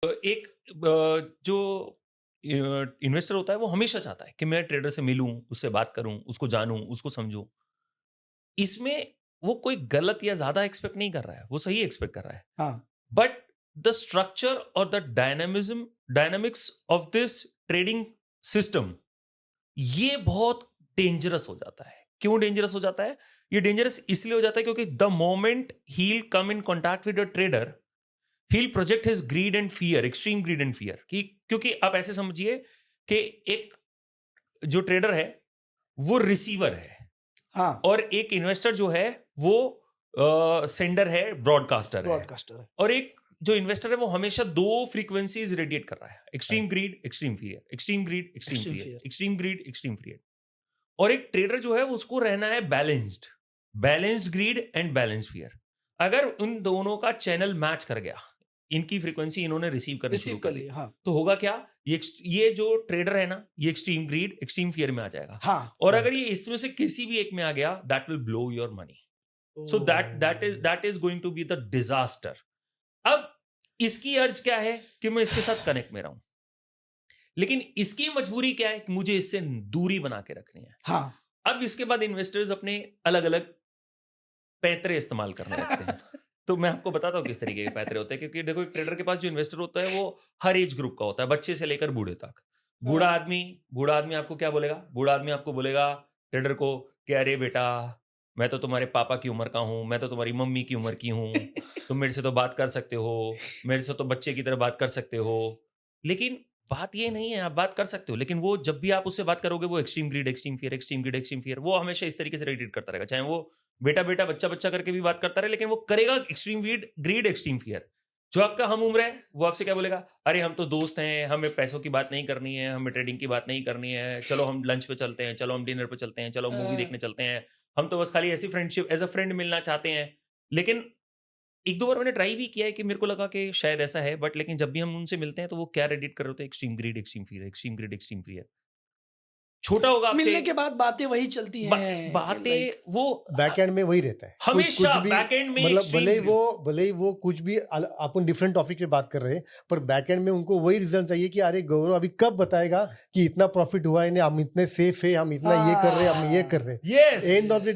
एक जो इन्वेस्टर होता है वो हमेशा चाहता है कि मैं ट्रेडर से मिलूं, उससे बात करूं, उसको जानूं, उसको समझूं। इसमें वो कोई गलत या ज्यादा एक्सपेक्ट नहीं कर रहा है, वो सही एक्सपेक्ट कर रहा है। हाँ बट द स्ट्रक्चर और the dynamics of this trading system, ये बहुत डेंजरस हो जाता है। क्यों डेंजरस हो जाता है? ये डेंजरस इसलिए हो जाता है क्योंकि the moment he come in contact with a trader, he'll project his greed and fear, extreme greed and fear, कि क्योंकि आप ऐसे समझिए कि एक जो ट्रेडर है वो रिसीवर है, हाँ और एक इन्वेस्टर जो है वो सेंडर है, ब्रॉडकास्टर है। है। और एक जो इन्वेस्टर है वो हमेशा दो फ्रीक्वेंसीज रेडिएट कर रहा है, extreme greed extreme fear, extreme greed extreme Extreme fear, fear. Extreme greed extreme fear. और एक ट्रेडर जो है उसको रहना है balanced grid and balanced fear. अगर उन दोनों का चैनल मैच कर गया, इनकी फ्रीक्वेंसी इन्होंने रिसीव करनी शुरू कर ली, हाँ तो होगा क्या? ये जो ट्रेडर है ना, ये एक्सट्रीम ग्रीड एक्सट्रीम फियर में आ जाएगा। हाँ और अगर ये इसमें से किसी भी एक में आ गया, that will blow your money. So that is going to be the disaster. अब इसकी अर्ज क्या है कि मैं इसके साथ कनेक्ट में रहूं, लेकिन इसकी मजबूरी क्या है कि मुझे इससे दूरी बना के रखनी है। हाँ अब इसके बाद इन्वेस्टर्स अपने अलग अलग पैतरे इस्तेमाल करने लगते हैं। तो मैं आपको बताता हूँ किस तरीके के पैतरे होते हैं, क्योंकि देखो एक ट्रेडर के पास जो इन्वेस्टर होता है वो हर एज ग्रुप का होता है, बच्चे से लेकर बूढ़े तक। बूढ़ा आदमी आपको क्या बोलेगा? बूढ़ा आदमी आपको बोलेगा ट्रेडर को कि अरे बेटा, मैं तो तुम्हारे पापा की उम्र का हूं, मैं तो तुम्हारी मम्मी की उम्र की हूं, तुम मेरे से तो बात कर सकते हो, मेरे से तो बच्चे की तरह बात कर सकते हो। लेकिन बात ये नहीं है, आप बात कर सकते हो, लेकिन वो जब भी आप उससे बात करोगे वो extreme greed extreme fear, extreme greed extreme fear, वो हमेशा इस तरीके से रेडिएट करता रहेगा। चाहे वो बेटा बेटा बच्चा बच्चा करके भी बात करता रहे, लेकिन वो करेगा एक्सट्रीम ग्रीड एक्सट्रीम फियर। जो आपका हम उम्र है वो आपसे क्या बोलेगा? अरे हम तो दोस्त हैं, हमें पैसों की बात नहीं करनी है, हमें ट्रेडिंग की बात नहीं करनी है, चलो हम लंच पे चलते हैं, चलो हम डिनर पे चलते हैं, चलो मूवी देखने चलते हैं, हम तो बस खाली ऐसी फ्रेंडशिप एज अ फ्रेंड मिलना चाहते हैं। लेकिन एक दो बार मैंने ट्राई भी किया है कि मेरे को लगा कि शायद ऐसा है, बट लेकिन जब भी हम उनसे मिलते हैं तो वो क्या रेडिएट कर रहे होते हैं? Extreme greed extreme fear, extreme greed extreme fear. छोटा होगा आपसे, मिलने के बाद बातें वही चलती हैं, बातें वो बैक एंड में वही रहता है हमेशा कुछ भी, बैक एंड में मतलब extreme भले ही वो कुछ भी अपन डिफरेंट टॉपिक पे बात कर रहे हैं, पर बैक एंड में उनको वही रीजन चाहिए कि अरे गौरव अभी कब बताएगा कि इतना प्रॉफिट हुआ है, हम इतने सेफ है, हम इतना ये कर रहे हैं, हम ये कर रहे हैं। yes end of the